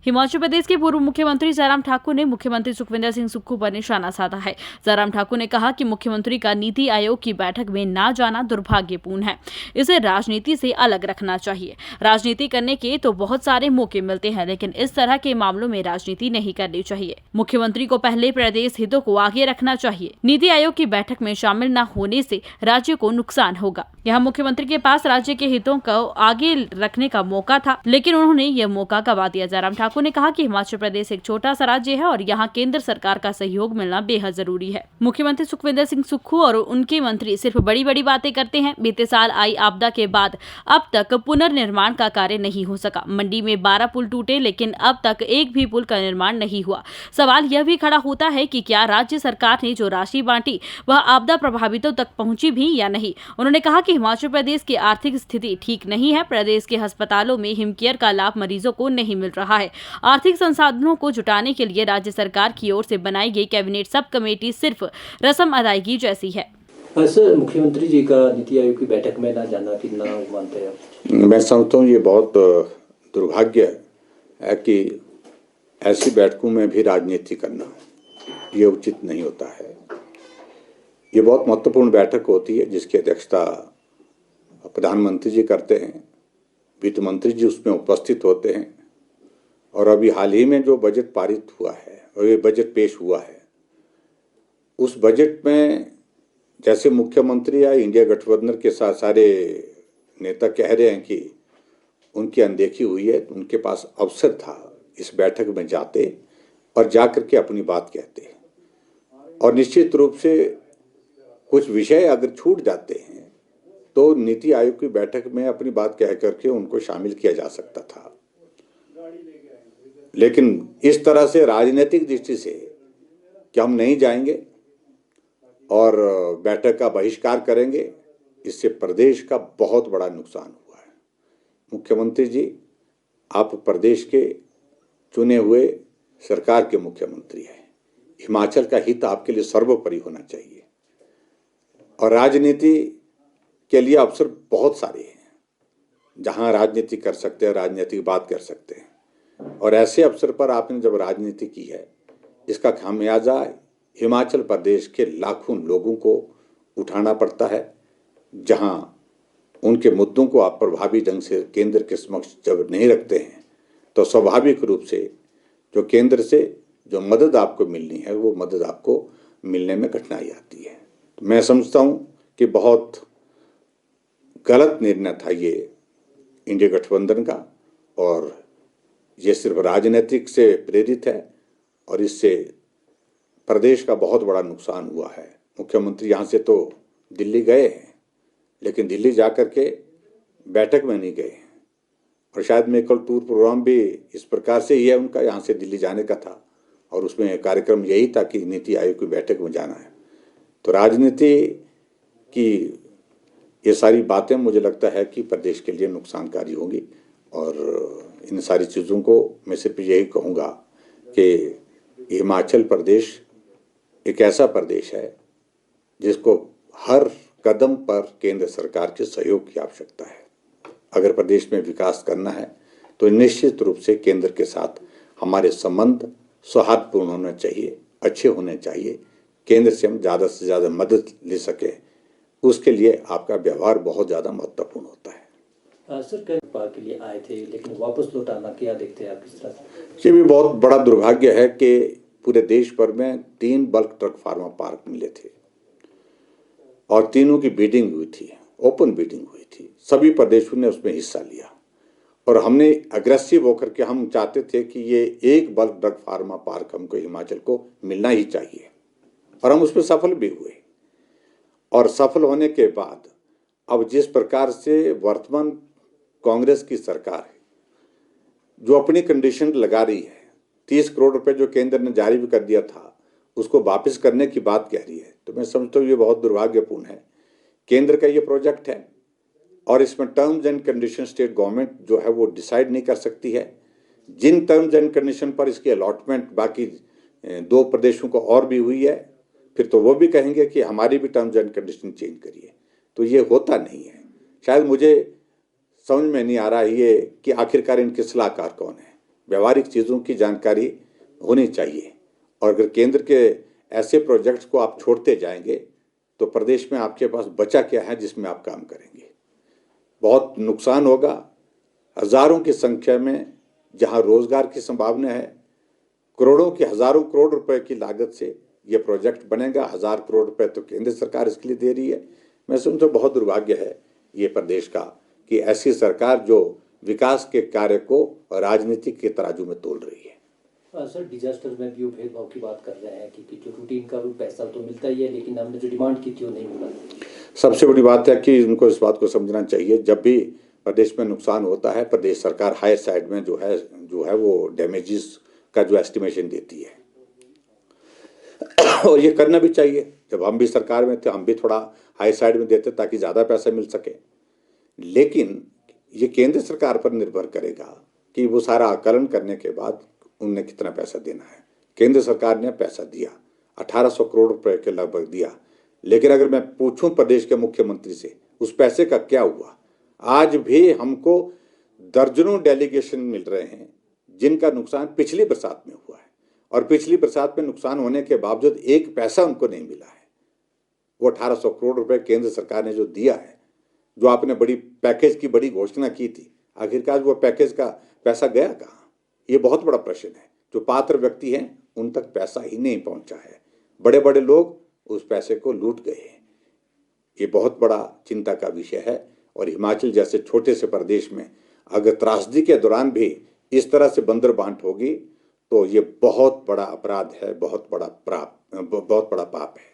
हिमाचल प्रदेश के पूर्व मुख्यमंत्री जयराम ठाकुर ने मुख्यमंत्री सुखविंदर सिंह सुक्खू पर निशाना साधा है। जयराम ठाकुर ने कहा कि मुख्यमंत्री का नीति आयोग की बैठक में ना जाना दुर्भाग्यपूर्ण है। इसे राजनीति से अलग रखना चाहिए। राजनीति करने के तो बहुत सारे मौके मिलते हैं, लेकिन इस तरह के मामलों में राजनीति नहीं करनी चाहिए। मुख्यमंत्री को पहले प्रदेश हितों को आगे रखना चाहिए। नीति आयोग की बैठक में शामिल न होने से राज्य को नुकसान होगा। यहाँ मुख्यमंत्री के पास राज्य के हितों को आगे रखने का मौका था, लेकिन उन्होंने यह मौका गवा दिया। जयराम ठाकुर ने कहा कि हिमाचल प्रदेश एक छोटा सा राज्य है और यहाँ केंद्र सरकार का सहयोग मिलना बेहद जरूरी है। मुख्यमंत्री सुखविंदर सिंह सुक्खू और उनके मंत्री सिर्फ बड़ी बड़ी बातें करते हैं। बीते साल आई आपदा के बाद अब तक पुनर्निर्माण का कार्य नहीं हो सका। मंडी में 12 पुल टूटे, लेकिन अब तक एक भी पुल का निर्माण नहीं हुआ। सवाल यह भी खड़ा होता है कि क्या राज्य सरकार ने जो राशि बांटी वह आपदा प्रभावितों तक पहुंची भी या नहीं। उन्होंने कहा कि हिमाचल प्रदेश की आर्थिक स्थिति ठीक नहीं है। प्रदेश के अस्पतालों में हिमकेयर का लाभ मरीजों को नहीं मिल रहा है। आर्थिक संसाधनों को जुटाने के लिए राज्य सरकार की ओर से बनाई गई कैबिनेट सब कमेटी सिर्फ रस्म अदायगी जैसी है। सर, मुख्यमंत्री जी का नीति आयोग की बैठक में ना जाना कितना मानते हैं आप? मैं समझता हूँ ये बहुत दुर्भाग्य है कि ऐसी बैठकों में भी राजनीति करना ये उचित नहीं होता है। ये बहुत महत्वपूर्ण बैठक होती है जिसकी अध्यक्षता प्रधानमंत्री जी करते हैं, वित्त मंत्री जी उसमें उपस्थित होते हैं। और अभी हाल ही में जो बजट पारित हुआ है और ये बजट पेश हुआ है, उस बजट में जैसे मुख्यमंत्री या इंडिया गठबंधन के साथ सारे नेता कह रहे हैं कि उनकी अनदेखी हुई है, तो उनके पास अवसर था इस बैठक में जाते और जा कर के अपनी बात कहते। और निश्चित रूप से कुछ विषय अगर छूट जाते हैं तो नीति आयोग की बैठक में अपनी बात कह करके उनको शामिल किया जा सकता था। लेकिन इस तरह से राजनीतिक दृष्टि से कि हम नहीं जाएंगे और बैठक का बहिष्कार करेंगे, इससे प्रदेश का बहुत बड़ा नुकसान हुआ है। मुख्यमंत्री जी, आप प्रदेश के चुने हुए सरकार के मुख्यमंत्री हैं। हिमाचल का हित आपके लिए सर्वोपरि होना चाहिए और राजनीति के लिए अवसर बहुत सारे हैं जहां राजनीति कर सकते हैं, राजनीतिक बात कर सकते हैं। और ऐसे अवसर पर आपने जब राजनीति की है, इसका खामियाजा हिमाचल प्रदेश के लाखों लोगों को उठाना पड़ता है। जहां उनके मुद्दों को आप प्रभावी ढंग से केंद्र के समक्ष जब नहीं रखते हैं तो स्वाभाविक रूप से जो केंद्र से जो मदद आपको मिलनी है वो मदद आपको मिलने में कठिनाई आती है। तो मैं समझता हूं कि बहुत गलत निर्णय था ये इंडिया गठबंधन का, और ये सिर्फ राजनीतिक से प्रेरित है और इससे प्रदेश का बहुत बड़ा नुकसान हुआ है। मुख्यमंत्री यहाँ से तो दिल्ली गए हैं, लेकिन दिल्ली जाकर के बैठक में नहीं गए और शायद मेडिकल टूर प्रोग्राम भी इस प्रकार से ही है उनका, यहाँ से दिल्ली जाने का था और उसमें कार्यक्रम यही था कि नीति आयोग की बैठक में जाना है। तो राजनीति की ये सारी बातें मुझे लगता है कि प्रदेश के लिए नुकसानकारी होंगी। और इन सारी चीज़ों को मैं सिर्फ यही कहूँगा कि हिमाचल प्रदेश एक ऐसा प्रदेश है जिसको हर कदम पर केंद्र सरकार के सहयोग की आवश्यकता है। अगर प्रदेश में विकास करना है तो निश्चित रूप से केंद्र के साथ हमारे संबंध सौहार्दपूर्ण होना चाहिए, अच्छे होने चाहिए। केंद्र से हम ज़्यादा से ज़्यादा मदद ले सके, उसके लिए आपका व्यवहार बहुत ज़्यादा महत्वपूर्ण होता है। सर, कई के लिए आए थे लेकिन वापस लौटाना क्या देखते हैं आप किस तरह से? ये भी बहुत बड़ा दुर्भाग्य है कि पूरे देश भर में 3 बल्क ड्रग फार्मा पार्क मिले थे और तीनों की बिडिंग हुई थी, ओपन बिडिंग हुई थी। सभी प्रदेशों ने उसमें हिस्सा लिया और हमने अग्रेसिव होकर के हम चाहते थे कि ये एक बल्क ड्रग फार्मा पार्क हमको हिमाचल को मिलना ही चाहिए और हम उसमें सफल भी हुए। और सफल होने के बाद अब जिस प्रकार से वर्तमान कांग्रेस की सरकार है जो अपनी कंडीशन लगा रही है, 30 करोड़ रुपए जो केंद्र ने जारी भी कर दिया था उसको वापस करने की बात कह रही है, तो मैं समझता हूँ ये बहुत दुर्भाग्यपूर्ण है। केंद्र का ये प्रोजेक्ट है और इसमें terms and condition state government जो है वो डिसाइड नहीं कर सकती है। जिन टर्म्स एंड कंडीशन पर इसकी अलॉटमेंट बाकी 2 प्रदेशों को और भी हुई है, फिर तो वो भी कहेंगे कि हमारी भी टर्म्स एंड कंडीशन चेंज करिए। तो ये होता नहीं है। शायद मुझे समझ में नहीं आ रहा है ये कि आखिरकार इनके सलाहकार कौन है। व्यवहारिक चीज़ों की जानकारी होनी चाहिए। और अगर केंद्र के ऐसे प्रोजेक्ट्स को आप छोड़ते जाएंगे तो प्रदेश में आपके पास बचा क्या है जिसमें आप काम करेंगे। बहुत नुकसान होगा। हजारों की संख्या में जहां रोजगार की संभावना है, करोड़ों की हजारों करोड़ रुपए की लागत से ये प्रोजेक्ट बनेगा। 1000 करोड़ रुपए तो केंद्र सरकार इसके लिए दे रही है। मैं समझता हूं बहुत दुर्भाग्य है ये प्रदेश का कि ऐसी सरकार जो विकास के कार्य को राजनीतिक के तराजू में तोल रही है। सर, डिजास्टर में भी वो भेदभाव की बात कर रहे हैं कि जो रूटीन का भी पैसा तो मिलता ही है, लेकिन हमने जो डिमांड की थी वो नहीं मिला। सबसे बड़ी बात है कि उनको इस बात को समझना चाहिए, जब भी प्रदेश में नुकसान होता है प्रदेश सरकार हायर साइड में जो है वो डैमेजेस का जो एस्टिमेशन देती है और ये करना भी चाहिए। जब हम भी सरकार में थे हम भी थोड़ा हाई साइड में देते ताकि ज़्यादा पैसा मिल सके। लेकिन ये केंद्र सरकार पर निर्भर करेगा कि वो सारा आकलन करने के बाद उन्हें कितना पैसा देना है। केंद्र सरकार ने पैसा दिया, 1800 करोड़ रुपए के लगभग दिया। लेकिन अगर मैं पूछूं प्रदेश के मुख्यमंत्री से उस पैसे का क्या हुआ, आज भी हमको दर्जनों डेलीगेशन मिल रहे हैं जिनका नुकसान पिछली बरसात में हुआ है और पिछली बरसात में नुकसान होने के बावजूद एक पैसा उनको नहीं मिला है। वो 1800 करोड़ रुपए केंद्र सरकार ने जो दिया है, जो आपने बड़ी पैकेज की बड़ी घोषणा की थी, आखिरकार वो पैकेज का पैसा गया कहाँ? ये बहुत बड़ा प्रश्न है। जो पात्र व्यक्ति हैं उन तक पैसा ही नहीं पहुंचा है। बड़े बड़े लोग उस पैसे को लूट गए हैं। ये बहुत बड़ा चिंता का विषय है। और हिमाचल जैसे छोटे से प्रदेश में अगर त्रासदी के दौरान भी इस तरह से बंदर बांट होगी तो ये बहुत बड़ा अपराध है, बहुत बड़ा पाप है।